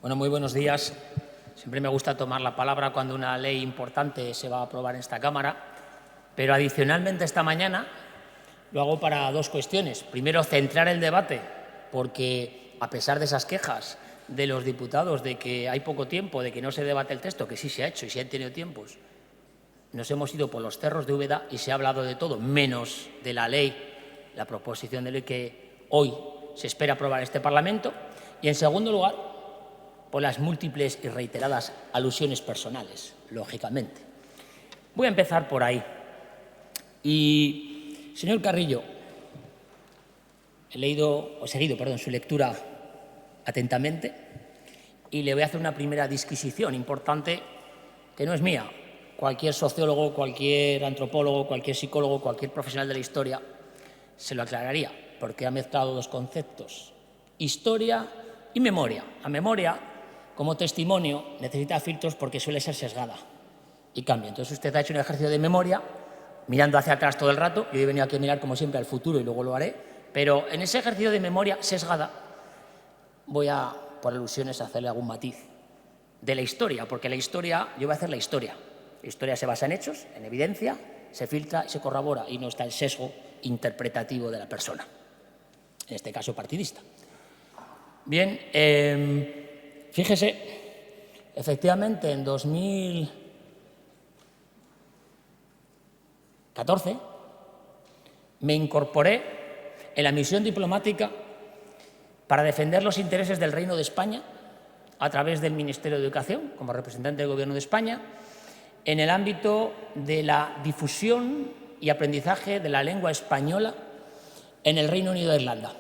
Bueno, muy buenos días. Siempre me gusta tomar la palabra cuando una ley importante se va a aprobar en esta Cámara, pero adicionalmente esta mañana lo hago para dos cuestiones. Primero, centrar el debate, porque a pesar de esas quejas de los diputados de que hay poco tiempo, de que no se debate el texto, que sí se ha hecho y se han tenido tiempos, nos hemos ido por los cerros de Úbeda y se ha hablado de todo, menos de la ley, la proposición de ley que hoy se espera aprobar en este Parlamento. Y, en segundo lugar, por las múltiples y reiteradas alusiones personales, lógicamente. Voy a empezar por ahí. Y, señor Carrillo, he seguido su lectura atentamente y le voy a hacer una primera disquisición importante que no es mía. Cualquier sociólogo, cualquier antropólogo, cualquier psicólogo, cualquier profesional de la historia se lo aclararía, porque ha mezclado dos conceptos: historia y memoria. La memoria, como testimonio, necesita filtros porque suele ser sesgada y cambia. Entonces usted ha hecho un ejercicio de memoria mirando hacia atrás todo el rato. Yo he venido aquí a mirar, como siempre, al futuro y luego lo haré. Pero en ese ejercicio de memoria sesgada voy a, por alusiones, hacerle algún matiz de la historia, porque la historia, yo voy a hacer la historia. La historia se basa en hechos, en evidencia, se filtra y se corrobora y no está el sesgo interpretativo de la persona, en este caso partidista. Bien, fíjese, efectivamente en 2014 me incorporé en la misión diplomática para defender los intereses del Reino de España a través del Ministerio de Educación, como representante del Gobierno de España, en el ámbito de la difusión y aprendizaje de la lengua española en el Reino Unido de Irlanda.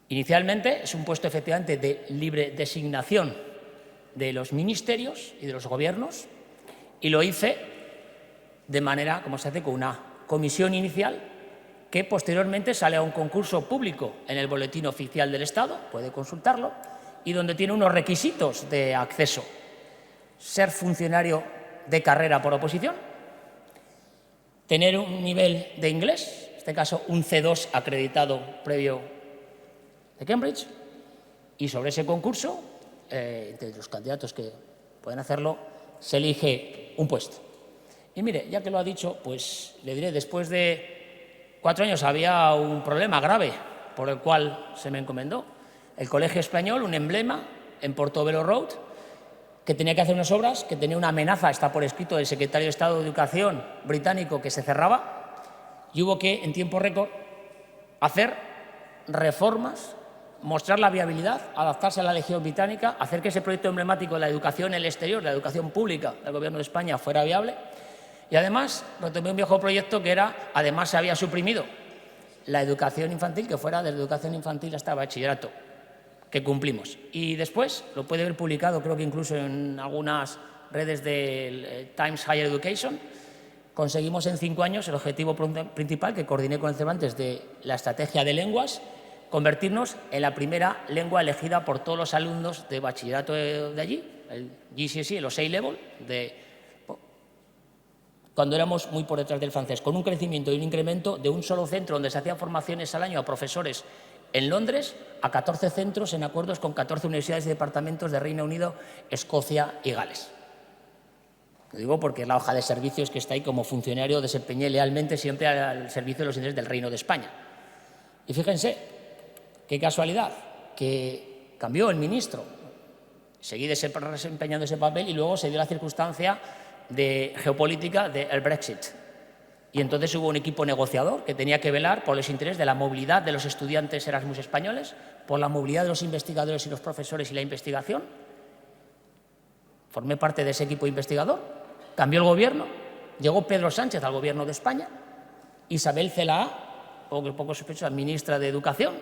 Inicialmente es un puesto efectivamente de libre designación de los ministerios y de los gobiernos, y lo hice de manera, como se hace, con una comisión inicial que posteriormente sale a un concurso público en el Boletín Oficial del Estado, puede consultarlo, y donde tiene unos requisitos de acceso: ser funcionario de carrera por oposición, tener un nivel de inglés, en este caso un C2 acreditado previo de Cambridge, y sobre ese concurso, entre los candidatos que pueden hacerlo, se elige un puesto. Y mire, ya que lo ha dicho, pues le diré, después de 4 años había un problema grave por el cual se me encomendó. El Colegio Español, un emblema en Portobello Road, que tenía que hacer unas obras, que tenía una amenaza, está por escrito, del secretario de Estado de Educación británico, que se cerraba, y hubo que, en tiempo récord, hacer reformas, mostrar la viabilidad, adaptarse a la Legión británica, hacer que ese proyecto emblemático de la educación en el exterior, la educación pública del Gobierno de España, fuera viable. Y además retomé un viejo proyecto que era, además se había suprimido la educación infantil, que fuera desde educación infantil hasta bachillerato, que cumplimos. Y después lo puede ver publicado, creo que incluso en algunas redes del Times Higher Education. Conseguimos en 5 años el objetivo principal que coordiné con el Cervantes de la estrategia de lenguas: convertirnos en la primera lengua elegida por todos los alumnos de bachillerato de allí, el GCSE, los A-Level, cuando éramos muy por detrás del francés, con un crecimiento y un incremento de un solo centro donde se hacían formaciones al año a profesores en Londres, a 14 centros en acuerdos con 14 universidades y departamentos de Reino Unido, Escocia y Gales. Lo digo porque es la hoja de servicios que está ahí. Como funcionario desempeñé lealmente siempre al servicio de los intereses del Reino de España. Y fíjense, qué casualidad, que cambió el ministro. Seguí desempeñando ese papel y luego se dio la circunstancia de geopolítica del Brexit. Y entonces hubo un equipo negociador que tenía que velar por los intereses de la movilidad de los estudiantes Erasmus españoles, por la movilidad de los investigadores y los profesores y la investigación. Formé parte de ese equipo investigador. Cambió el gobierno, llegó Pedro Sánchez al Gobierno de España, Isabel Celaá, poco sospechosa, ministra de Educación,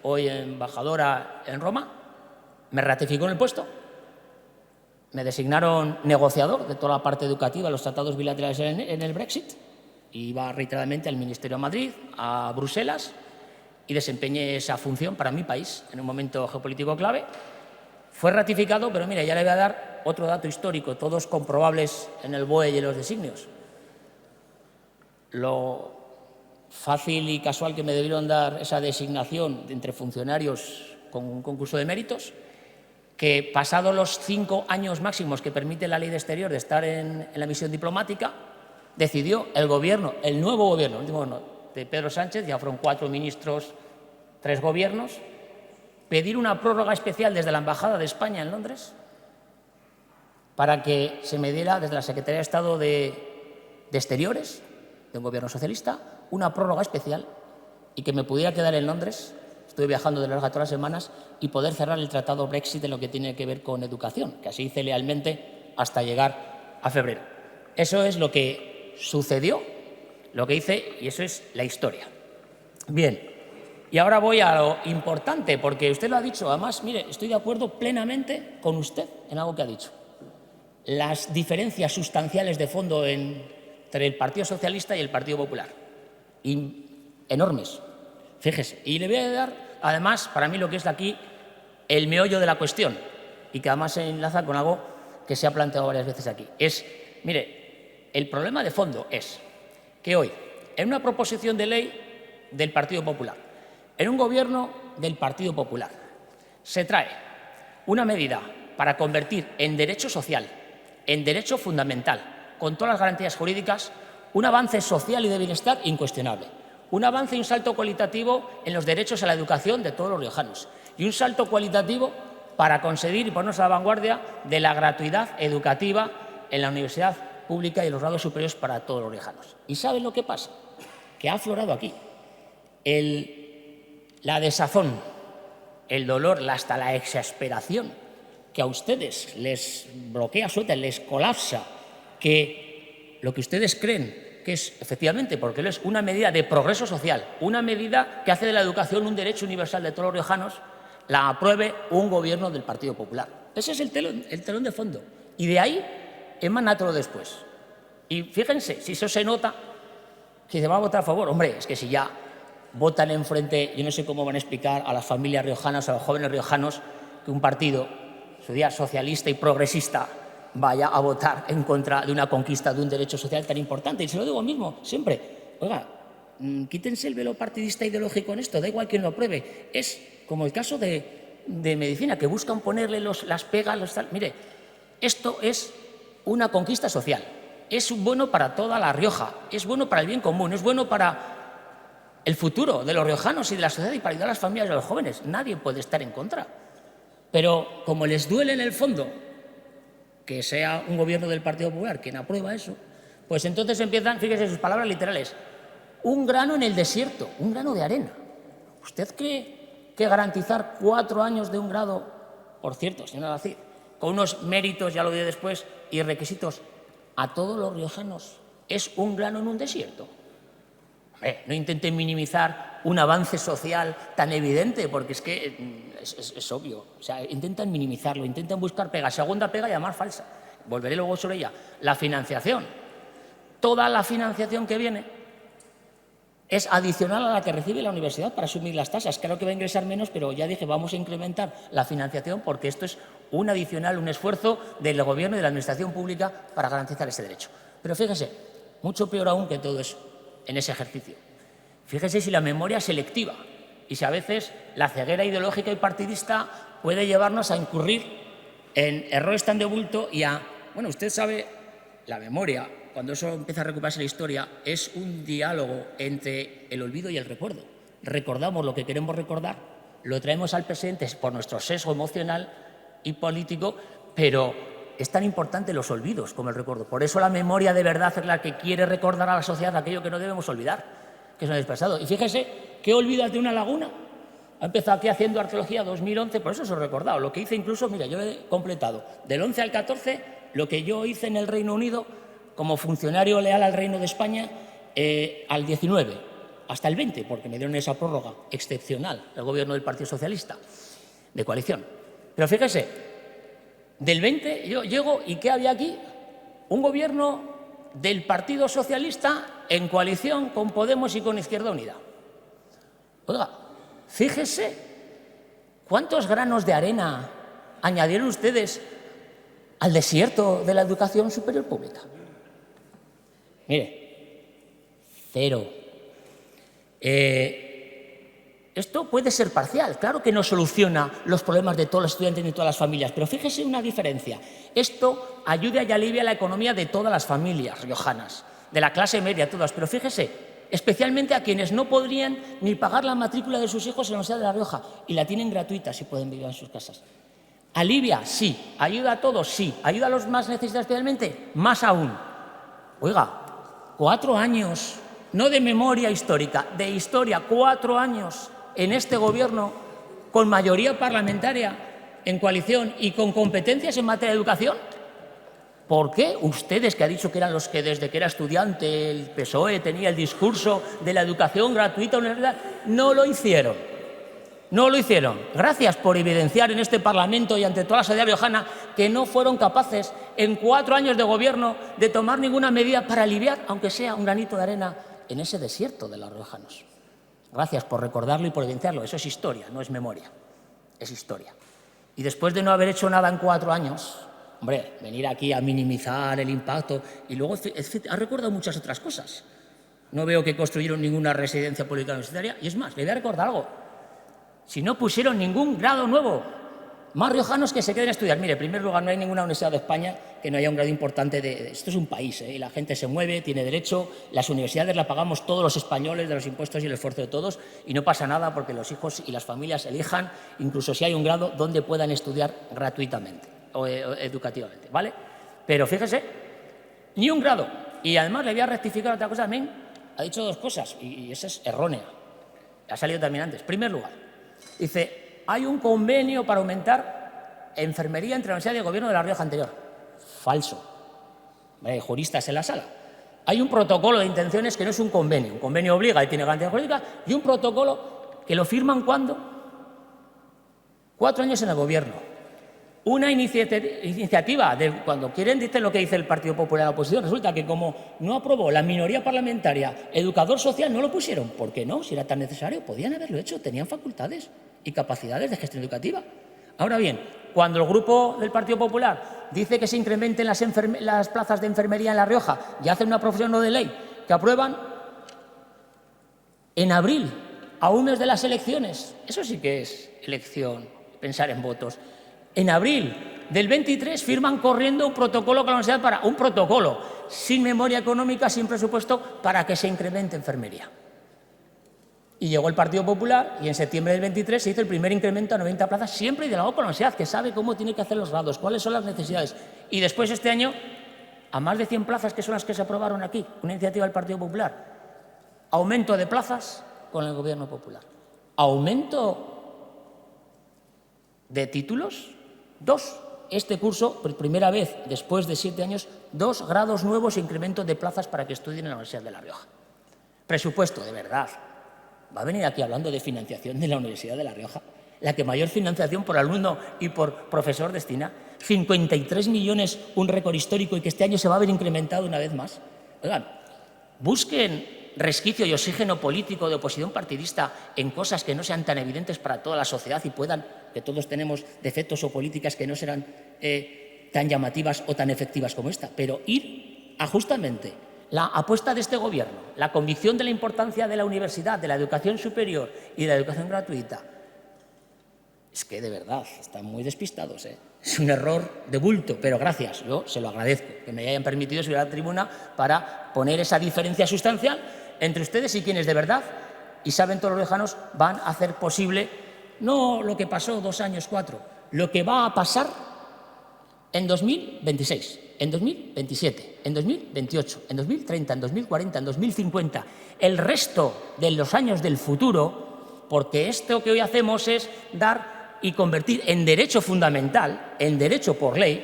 hoy embajadora en Roma, me ratificó en el puesto, me designaron negociador de toda la parte educativa, los tratados bilaterales en el Brexit, iba reiteradamente al Ministerio a Madrid, a Bruselas, y desempeñé esa función para mi país en un momento geopolítico clave. Fue ratificado, pero mira, ya le voy a dar otro dato histórico, todos comprobables en el BOE y en los designios. Lo fácil y casual que me debieron dar esa designación entre funcionarios con un concurso de méritos, que pasados los 5 años máximos que permite la ley de exterior de estar en la misión diplomática, decidió el gobierno, el nuevo gobierno, el último gobierno de Pedro Sánchez, ya fueron 4 ministros, 3 gobiernos, pedir una prórroga especial desde la Embajada de España en Londres para que se me diera desde la Secretaría de Estado de Exteriores, de un gobierno socialista, una prórroga especial y que me pudiera quedar en Londres, estuve viajando de larga todas las semanas, y poder cerrar el tratado Brexit en lo que tiene que ver con educación, que así hice lealmente hasta llegar a febrero. Eso es lo que sucedió, lo que hice, y eso es la historia. Bien, y ahora voy a lo importante, porque usted lo ha dicho, además, mire, estoy de acuerdo plenamente con usted en algo que ha dicho. Las diferencias sustanciales de fondo entre el Partido Socialista y el Partido Popular, enormes, fíjese. Y le voy a dar, además, para mí lo que es de aquí, el meollo de la cuestión, y que además se enlaza con algo que se ha planteado varias veces aquí. Mire, el problema de fondo es que hoy, en una proposición de ley del Partido Popular, en un gobierno del Partido Popular, se trae una medida para convertir en derecho social, en derecho fundamental, con todas las garantías jurídicas, un avance social y de bienestar incuestionable, un avance y un salto cualitativo en los derechos a la educación de todos los riojanos y un salto cualitativo para conseguir y ponernos a la vanguardia de la gratuidad educativa en la universidad pública y en los grados superiores para todos los riojanos. ¿Y saben lo que pasa? Que ha aflorado aquí la desazón, el dolor, hasta la exasperación, que a ustedes les bloquea suelta, les colapsa, que lo que ustedes creen que es, efectivamente, porque es una medida de progreso social, una medida que hace de la educación un derecho universal de todos los riojanos, la apruebe un gobierno del Partido Popular. Ese es el telón de fondo. Y de ahí emana todo después. Y fíjense, si eso se nota, que se va a votar a favor. Hombre, es que si ya votan enfrente, yo no sé cómo van a explicar a las familias riojanas, a los jóvenes riojanos, que un partido, su día socialista y progresista, vaya a votar en contra de una conquista de un derecho social tan importante. Y se lo digo mismo, siempre. Oiga, quítense el velo partidista ideológico en esto, da igual quien lo apruebe. Es como el caso de medicina, que buscan ponerle las pegas, Mire, esto es una conquista social. Es bueno para toda La Rioja, es bueno para el bien común, es bueno para el futuro de los riojanos y de la sociedad y para ayudar a las familias y a los jóvenes. Nadie puede estar en contra. Pero como les duele en el fondo que sea un gobierno del Partido Popular quien aprueba eso, pues entonces empiezan, fíjese sus palabras literales, un grano en el desierto, un grano de arena. ¿Usted cree que garantizar 4 años de un grado, por cierto, señora Gacir, con unos méritos, ya lo diré después, y requisitos a todos los riojanos, es un grano en un desierto? No intenten minimizar un avance social tan evidente, porque es que es obvio. O sea, intentan minimizarlo, intentan buscar pega, segunda pega y además falsa. Volveré luego sobre ella. La financiación. Toda la financiación que viene es adicional a la que recibe la universidad para asumir las tasas. Claro que va a ingresar menos, pero ya dije, vamos a incrementar la financiación porque esto es un adicional, un esfuerzo del gobierno y de la administración pública para garantizar ese derecho. Pero fíjese, mucho peor aún que todo eso, en ese ejercicio. Fíjese si la memoria es selectiva y si a veces la ceguera ideológica y partidista puede llevarnos a incurrir en errores tan de bulto y a... Bueno, usted sabe, la memoria, cuando eso empieza a recuperarse la historia, es un diálogo entre el olvido y el recuerdo. Recordamos lo que queremos recordar, lo traemos al presente por nuestro sesgo emocional y político, pero es tan importante los olvidos como el recuerdo. Por eso la memoria de verdad es la que quiere recordar a la sociedad aquello que no debemos olvidar, que es el pasado. Y fíjese, ¿qué olvidas de una laguna? Ha empezado aquí haciendo arqueología 2011, por eso os he recordado. Lo que hice incluso, mira, yo he completado del 11 al 14 lo que yo hice en el Reino Unido como funcionario leal al Reino de España al 19, hasta el 20, porque me dieron esa prórroga excepcional del gobierno del Partido Socialista, de coalición. Pero fíjese, del 20 yo llego y ¿qué había aquí? Un gobierno del Partido Socialista en coalición con Podemos y con Izquierda Unida. Oiga, fíjese cuántos granos de arena añadieron ustedes al desierto de la educación superior pública. Mire, cero. esto puede ser parcial, claro que no soluciona los problemas de todos los estudiantes ni todas las familias, pero fíjese una diferencia. Esto ayuda y alivia la economía de todas las familias riojanas, de la clase media, todas, pero fíjese, especialmente a quienes no podrían ni pagar la matrícula de sus hijos en la Universidad de La Rioja y la tienen gratuita si pueden vivir en sus casas. ¿Alivia? Sí. ¿Ayuda a todos? Sí. ¿Ayuda a los más necesitados especialmente? Más aún. Oiga, 4 años, no de memoria histórica, de historia, 4 años en este gobierno con mayoría parlamentaria, en coalición y con competencias en materia de educación. ¿Por qué ustedes, que ha dicho que eran los que desde que era estudiante el PSOE tenía el discurso de la educación gratuita universal, no lo hicieron? No lo hicieron. Gracias por evidenciar en este Parlamento y ante toda la sociedad riojana que no fueron capaces en 4 años de gobierno de tomar ninguna medida para aliviar, aunque sea un granito de arena, en ese desierto de los riojanos. Gracias por recordarlo y por evidenciarlo. Eso es historia, no es memoria. Es historia. Y después de no haber hecho nada en 4 años, hombre, venir aquí a minimizar el impacto y luego ha recordado muchas otras cosas. No veo que construyeron ninguna residencia pública universitaria y es más, le voy a recordar algo. Si no pusieron ningún grado nuevo, más riojanos que se queden a estudiar. Mire, en primer lugar, no hay ninguna universidad de España que no haya un grado importante de... Esto es un país, y la gente se mueve, tiene derecho, las universidades las pagamos todos los españoles de los impuestos y el esfuerzo de todos y no pasa nada porque los hijos y las familias elijan, incluso si hay un grado, donde puedan estudiar gratuitamente o educativamente, ¿vale? Pero fíjese, ni un grado. Y además le voy a rectificar otra cosa también. Ha dicho 2 cosas y esa es errónea. Ha salido también antes. En primer lugar, dice, hay un convenio para aumentar enfermería entre la Universidad y el Gobierno de La Rioja anterior. Falso. Hay juristas en la sala. Hay un protocolo de intenciones que no es un convenio. Un convenio obliga y tiene garantía jurídica, y un protocolo que lo firman ¿cuándo? 4 años en el Gobierno. Una iniciativa de cuando quieren, dicen lo que dice el Partido Popular en la oposición. Resulta que como no aprobó la minoría parlamentaria educador social, no lo pusieron. ¿Por qué no? Si era tan necesario, podían haberlo hecho. Tenían facultades y capacidades de gestión educativa. Ahora bien, cuando el grupo del Partido Popular dice que se incrementen las plazas de enfermería en La Rioja y hacen una proposición no de ley que aprueban en abril, a un mes de las elecciones, eso sí que es elección, pensar en votos. En abril del 23 firman corriendo un protocolo con la universidad para un protocolo sin memoria económica, sin presupuesto, para que se incremente enfermería. Y llegó el Partido Popular y en septiembre del 23 se hizo el primer incremento a 90 plazas, siempre dialogado con la universidad, que sabe cómo tiene que hacer los grados, cuáles son las necesidades. Y después este año, a más de 100 plazas, que son las que se aprobaron aquí, una iniciativa del Partido Popular. Aumento de plazas con el Gobierno Popular. Aumento de títulos. 2. Este curso, por primera vez después de 7 años, 2 grados nuevos e incremento de plazas para que estudien en la Universidad de La Rioja. Presupuesto, de verdad. ¿Va a venir aquí hablando de financiación de la Universidad de La Rioja? La que mayor financiación por alumno y por profesor destina. 53 millones, un récord histórico, y que este año se va a ver incrementado una vez más. Oigan, busquen resquicio y oxígeno político de oposición partidista en cosas que no sean tan evidentes para toda la sociedad y puedan, que todos tenemos defectos o políticas que no serán tan llamativas o tan efectivas como esta, pero ir a justamente la apuesta de este Gobierno, la convicción de la importancia de la universidad, de la educación superior y de la educación gratuita. Es que de verdad están muy despistados, ¿eh? Es un error de bulto, pero gracias, yo se lo agradezco, que me hayan permitido subir a la tribuna para poner esa diferencia sustancial entre ustedes y quienes de verdad, y saben todos los riojanos, van a hacer posible no lo que pasó 2 años, 4, lo que va a pasar en 2026, en 2027, en 2028, en 2030, en 2040, en 2050, el resto de los años del futuro, porque esto que hoy hacemos es dar y convertir en derecho fundamental, en derecho por ley,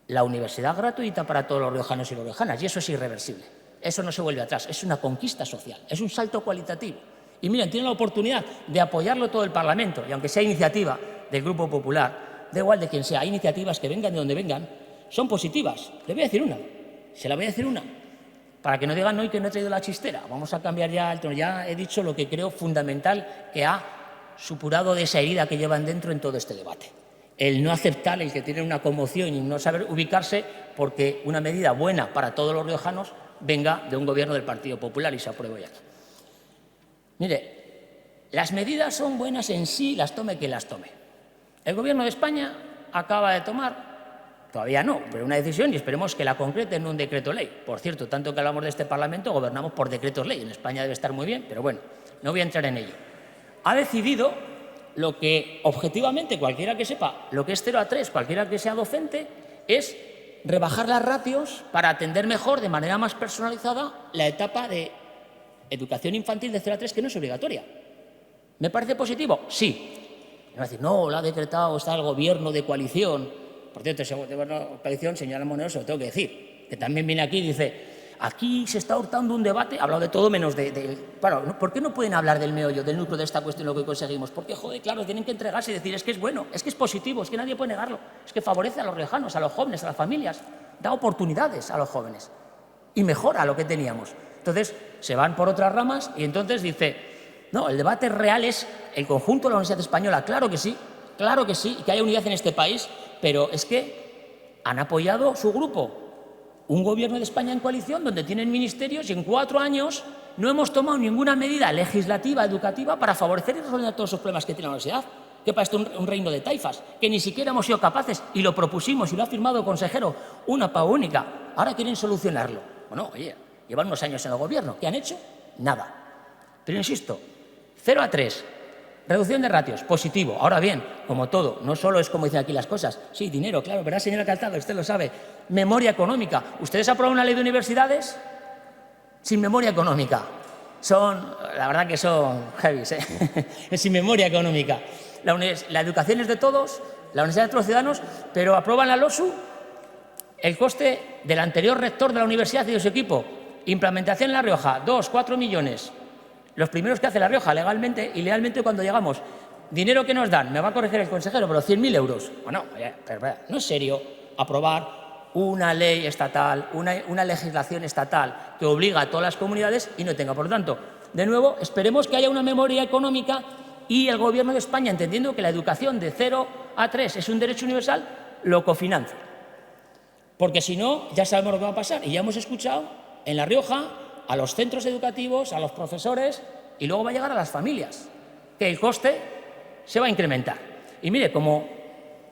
la universidad gratuita para todos los riojanos y las riojanas, y eso es irreversible. Eso no se vuelve atrás, es una conquista social, es un salto cualitativo. Y miren, tienen la oportunidad de apoyarlo todo el Parlamento, y aunque sea iniciativa del Grupo Popular, da igual de quien sea, iniciativas que vengan de donde vengan, son positivas. Le voy a decir una, se la voy a decir una, para que no digan hoy que no he traído la chistera. Vamos a cambiar ya el tono. Ya he dicho lo que creo fundamental que ha supurado de esa herida que llevan dentro en todo este debate. El no aceptar, el que tiene una conmoción y no saber ubicarse porque una medida buena para todos los riojanos venga de un Gobierno del Partido Popular y se apruebe ya. Mire, Las medidas son buenas en sí, las tome quien las tome. El Gobierno de España acaba de tomar, todavía no, pero una decisión y esperemos que la concrete en un decreto ley. Por cierto, tanto que hablamos de este Parlamento, gobernamos por decretos ley. En España debe estar muy bien, pero bueno, no voy a entrar en ello. Ha decidido lo que objetivamente cualquiera que sepa lo que es 0 a 3, cualquiera que sea docente, es rebajar las ratios para atender mejor, de manera más personalizada, la etapa de educación infantil de 0 a 3, que no es obligatoria. ¿Me parece positivo? Sí. Me va a decir, no, lo ha decretado, está el gobierno de coalición. Por cierto, ese gobierno de coalición, señora Moneo, se lo tengo que decir, que también viene aquí y dice, aquí se está hurtando un debate, ha hablado de todo menos Bueno, ¿por qué no pueden hablar del meollo, del núcleo de esta cuestión, lo que conseguimos? Porque, joder, claro, tienen que entregarse y decir, es que es bueno, es que es positivo, es que nadie puede negarlo, es que favorece a los riojanos, a los jóvenes, a las familias, da oportunidades a los jóvenes y mejora lo que teníamos. Entonces, se van por otras ramas y entonces dice, no, el debate real es el conjunto de la Universidad Española, claro que sí, y que haya unidad en este país, pero es que han apoyado su grupo un gobierno de España en coalición donde tienen ministerios y en 4 años no hemos tomado ninguna medida legislativa, educativa, para favorecer y resolver todos esos problemas que tiene la universidad. Que para esto un reino de taifas, que ni siquiera hemos sido capaces, y lo propusimos y lo ha firmado el consejero, una paga única. Ahora quieren solucionarlo. Bueno, oye, llevan unos años en el gobierno. ¿Qué han hecho? Nada. Pero insisto, 0 a 3, reducción de ratios, positivo. Ahora bien, como todo, no solo es como dicen aquí las cosas. Sí, dinero, claro, ¿verdad, señora Calzado? Usted lo sabe. Memoria económica. ¿Ustedes aprobaron una ley de universidades? Sin memoria económica. La verdad que son heavy, ¿eh? Sin memoria económica. La educación es de todos, la universidad es de todos los ciudadanos, pero aprueban la LOSU el coste del anterior rector de la universidad y de su equipo. Implementación en La Rioja, 4 millones. Los primeros que hace La Rioja legalmente y legalmente cuando llegamos. Dinero que nos dan, me va a corregir el consejero, pero 100.000 euros. Bueno, no es serio aprobar una ley estatal, una legislación estatal que obliga a todas las comunidades y no tenga. Por lo tanto, de nuevo, esperemos que haya una memoria económica y el Gobierno de España, entendiendo que la educación de 0 a 3 es un derecho universal, lo cofinancie. Porque si no, ya sabemos lo que va a pasar. Y ya hemos escuchado en La Rioja a los centros educativos, a los profesores, y luego va a llegar a las familias, que el coste se va a incrementar. Y mire, como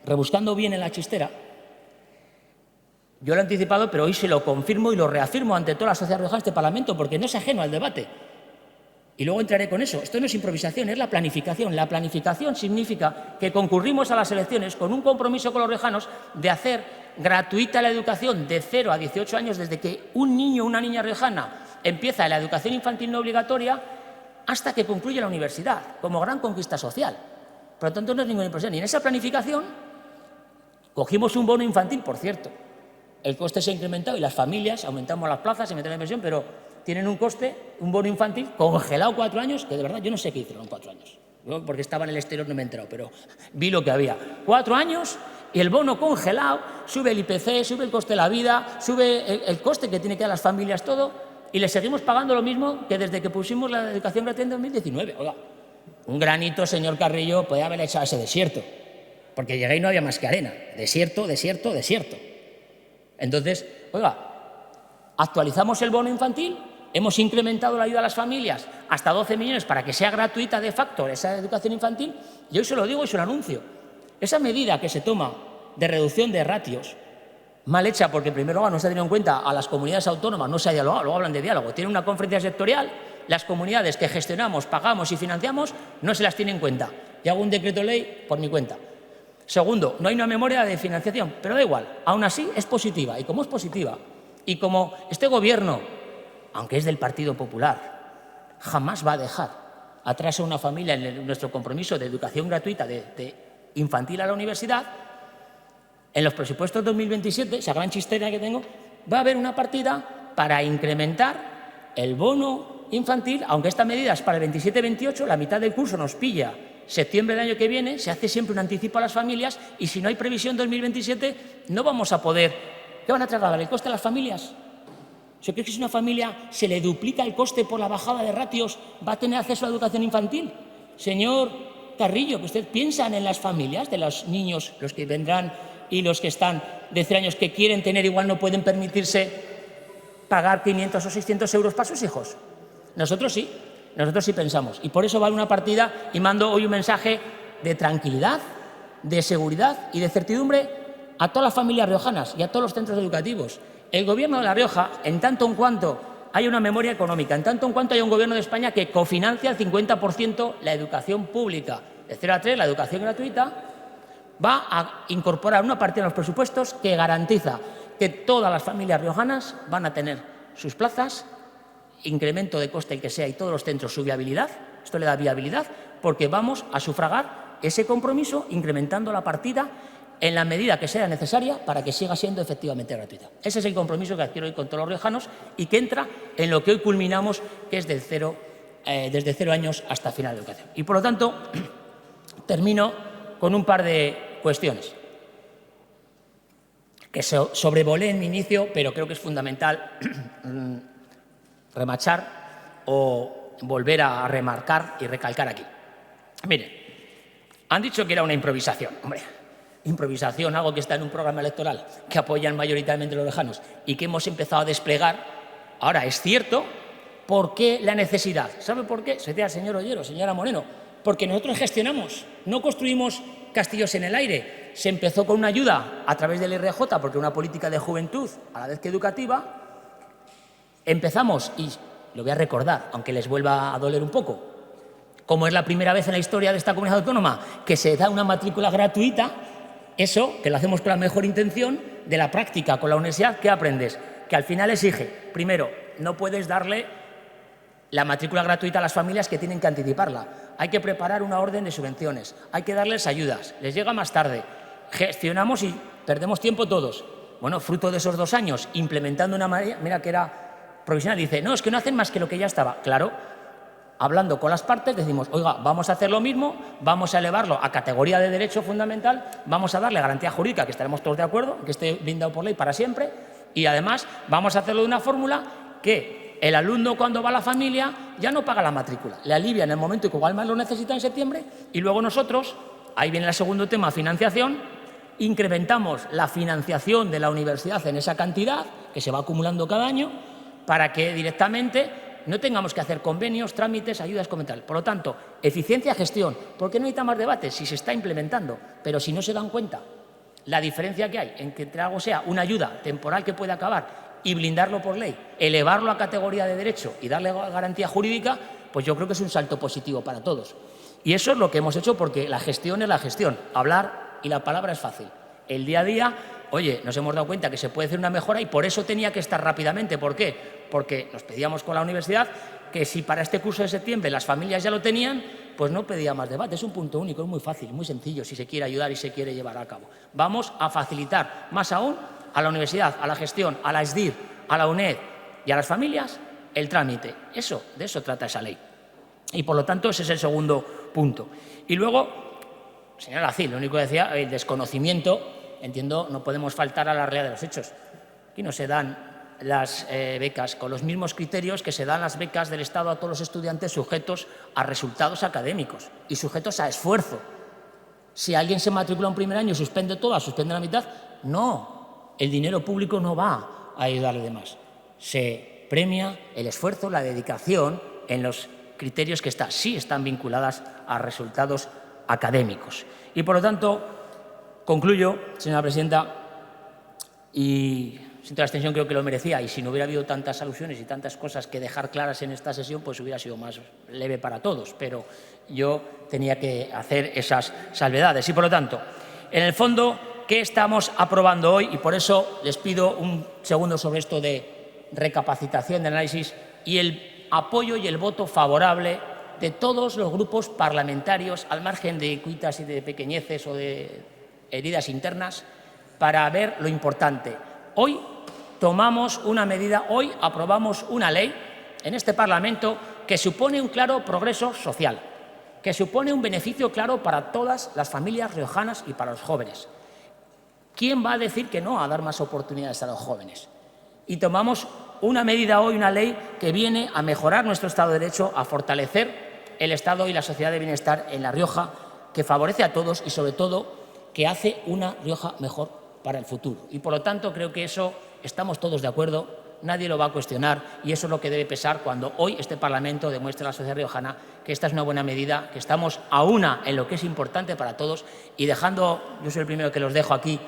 rebuscando bien en la chistera, yo lo he anticipado, pero hoy se lo confirmo y lo reafirmo ante toda la sociedad riojana de este Parlamento, porque no es ajeno al debate. Y luego entraré con eso. Esto no es improvisación, es la planificación. La planificación significa que concurrimos a las elecciones con un compromiso con los riojanos de hacer gratuita la educación de 0 a 18 años, desde que un niño o una niña riojana empieza la educación infantil no obligatoria hasta que concluye la universidad, como gran conquista social. Por lo tanto, no es ninguna impresión. Y en esa planificación cogimos un bono infantil, por cierto. El coste se ha incrementado y las familias, aumentamos las plazas, se meten la inversión, pero tienen un coste, un bono infantil congelado 4 años, que de verdad yo no sé qué hicieron en 4 años. Yo, porque estaba en el exterior, no me he enterado, pero vi lo que había. 4 años y el bono congelado, sube el IPC, sube el coste de la vida, sube el coste que tiene que dar las familias, todo, y le seguimos pagando lo mismo que desde que pusimos la educación gratuita en 2019. Oiga, un granito, señor Carrillo, podía haber echado ese desierto, porque llegué y no había más que arena. Desierto, desierto, desierto. Entonces, oiga, actualizamos el bono infantil, hemos incrementado la ayuda a las familias hasta 12 millones para que sea gratuita de facto esa educación infantil, y hoy se lo digo y se lo anuncio. Esa medida que se toma de reducción de ratios, mal hecha porque en primer lugar no se ha tenido en cuenta a las comunidades autónomas, no se ha dialogado, luego hablan de diálogo, tienen una conferencia sectorial, las comunidades que gestionamos, pagamos y financiamos no se las tienen en cuenta. Y hago un decreto ley por mi cuenta. Segundo, no hay una memoria de financiación, pero da igual, aún así es positiva. Y como es positiva, y como este gobierno, aunque es del Partido Popular, jamás va a dejar atrás a una familia en nuestro compromiso de educación gratuita de infantil a la universidad, en los presupuestos 2027, esa gran chistera que tengo, va a haber una partida para incrementar el bono infantil, aunque esta medida es para el 27-28, la mitad del curso nos pilla septiembre del año que viene, se hace siempre un anticipo a las familias y si no hay previsión 2027 no vamos a poder. ¿Qué van a trasladar? ¿El coste a las familias? ¿Se cree que si una familia se le duplica el coste por la bajada de ratios va a tener acceso a la educación infantil? Señor Carrillo, que usted piensa en las familias de los niños, los que vendrán y los que están de 13 años que quieren tener, igual no pueden permitirse pagar 500 o 600 euros para sus hijos. Nosotros sí. Nosotros sí pensamos. Y por eso vale una partida y mando hoy un mensaje de tranquilidad, de seguridad y de certidumbre a todas las familias riojanas y a todos los centros educativos. El Gobierno de La Rioja, en tanto en cuanto hay una memoria económica, en tanto en cuanto hay un Gobierno de España que cofinancia al 50% la educación pública, de 0 a 3, la educación gratuita, va a incorporar una partida en los presupuestos que garantiza que todas las familias riojanas van a tener sus plazas, incremento de coste el que sea y todos los centros su viabilidad, esto le da viabilidad, porque vamos a sufragar ese compromiso incrementando la partida en la medida que sea necesaria para que siga siendo efectivamente gratuita. Ese es el compromiso que adquiero hoy con todos los riojanos y que entra en lo que hoy culminamos, que es desde 0 años hasta final de educación. Y por lo tanto, termino con un par de cuestiones que sobrevolé en mi inicio, pero creo que es fundamental remachar o volver a remarcar y recalcar aquí. Mire, han dicho que era una improvisación. Hombre, improvisación, algo que está en un programa electoral que apoyan mayoritariamente los riojanos y que hemos empezado a desplegar. Ahora, es cierto, ¿por qué la necesidad? ¿Sabe por qué? Se decía el señor Ollero, señora Moreno, porque nosotros gestionamos, no construimos castillos en el aire. Se empezó con una ayuda a través del IRJ, porque una política de juventud a la vez que educativa. Empezamos, y lo voy a recordar, aunque les vuelva a doler un poco, como es la primera vez en la historia de esta comunidad autónoma que se da una matrícula gratuita, eso, que lo hacemos con la mejor intención, de la práctica con la universidad, ¿qué aprendes? Que al final exige, primero, no puedes darle la matrícula gratuita a las familias que tienen que anticiparla. Hay que preparar una orden de subvenciones, hay que darles ayudas, les llega más tarde, gestionamos y perdemos tiempo todos. Bueno, fruto de esos 2 años, implementando una manera, mira que era provisional, dice, no, es que no hacen más que lo que ya estaba. Claro, hablando con las partes, decimos, oiga, vamos a hacer lo mismo, vamos a elevarlo a categoría de derecho fundamental, vamos a darle garantía jurídica, que estaremos todos de acuerdo, que esté blindado por ley para siempre, y además vamos a hacerlo de una fórmula que el alumno, cuando va a la familia, ya no paga la matrícula, le alivia en el momento que igual más lo necesita en septiembre, y luego nosotros, ahí viene el segundo tema, financiación, incrementamos la financiación de la universidad en esa cantidad, que se va acumulando cada año, para que directamente no tengamos que hacer convenios, trámites, ayudas como tal. Por lo tanto, eficiencia, gestión. ¿Por qué no necesita más debate? Si se está implementando, pero si no se dan cuenta la diferencia que hay en que entre algo sea una ayuda temporal que puede acabar y blindarlo por ley, elevarlo a categoría de derecho y darle garantía jurídica, pues yo creo que es un salto positivo para todos. Y eso es lo que hemos hecho, porque la gestión es la gestión. Hablar y la palabra es fácil. El día a día, oye, nos hemos dado cuenta que se puede hacer una mejora y por eso tenía que estar rápidamente. ¿Por qué? Porque nos pedíamos con la universidad que si para este curso de septiembre las familias ya lo tenían, pues no pedía más debate. Es un punto único, es muy fácil, muy sencillo si se quiere ayudar y se quiere llevar a cabo. Vamos a facilitar más aún a la universidad, a la gestión, a la SDIR, a la UNED y a las familias el trámite. De eso trata esa ley. Y por lo tanto ese es el segundo punto. Y luego, señora Lacil, lo único que decía, el desconocimiento. Entiendo, no podemos faltar a la realidad de los hechos. Aquí no se dan las becas con los mismos criterios que se dan las becas del Estado a todos los estudiantes sujetos a resultados académicos y sujetos a esfuerzo. Si alguien se matricula un primer año y suspende toda, suspende la mitad, no. El dinero público no va a ayudarle de más. Se premia el esfuerzo, la dedicación en los criterios que sí están vinculadas a resultados académicos. Y por lo tanto, concluyo, señora presidenta, y siento la extensión, creo que lo merecía, y si no hubiera habido tantas alusiones y tantas cosas que dejar claras en esta sesión, pues hubiera sido más leve para todos, pero yo tenía que hacer esas salvedades. Y por lo tanto, en el fondo, ¿qué estamos aprobando hoy? Y por eso les pido un segundo sobre esto de recapacitación, de análisis, y el apoyo y el voto favorable de todos los grupos parlamentarios, al margen de cuitas y de pequeñeces o de heridas internas, para ver lo importante. Hoy tomamos una medida, hoy aprobamos una ley en este Parlamento que supone un claro progreso social, que supone un beneficio claro para todas las familias riojanas y para los jóvenes. ¿Quién va a decir que no a dar más oportunidades a los jóvenes? Y tomamos una medida hoy, una ley que viene a mejorar nuestro Estado de Derecho, a fortalecer el Estado y la sociedad de bienestar en La Rioja, que favorece a todos y, sobre todo, que hace una Rioja mejor para el futuro. Y, por lo tanto, creo que eso estamos todos de acuerdo, nadie lo va a cuestionar y eso es lo que debe pesar cuando hoy este Parlamento demuestre a la sociedad riojana que esta es una buena medida, que estamos a una en lo que es importante para todos y dejando, yo soy el primero que los dejo aquí,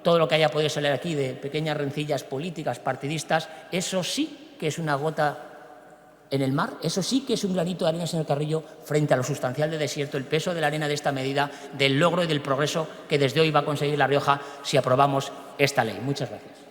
todo lo que haya podido salir aquí de pequeñas rencillas políticas, partidistas, eso sí que es una gota en el mar, eso sí que es un granito de arena, señor Carrillo, frente a lo sustancial del desierto, el peso de la arena de esta medida, del logro y del progreso que desde hoy va a conseguir La Rioja si aprobamos esta ley. Muchas gracias.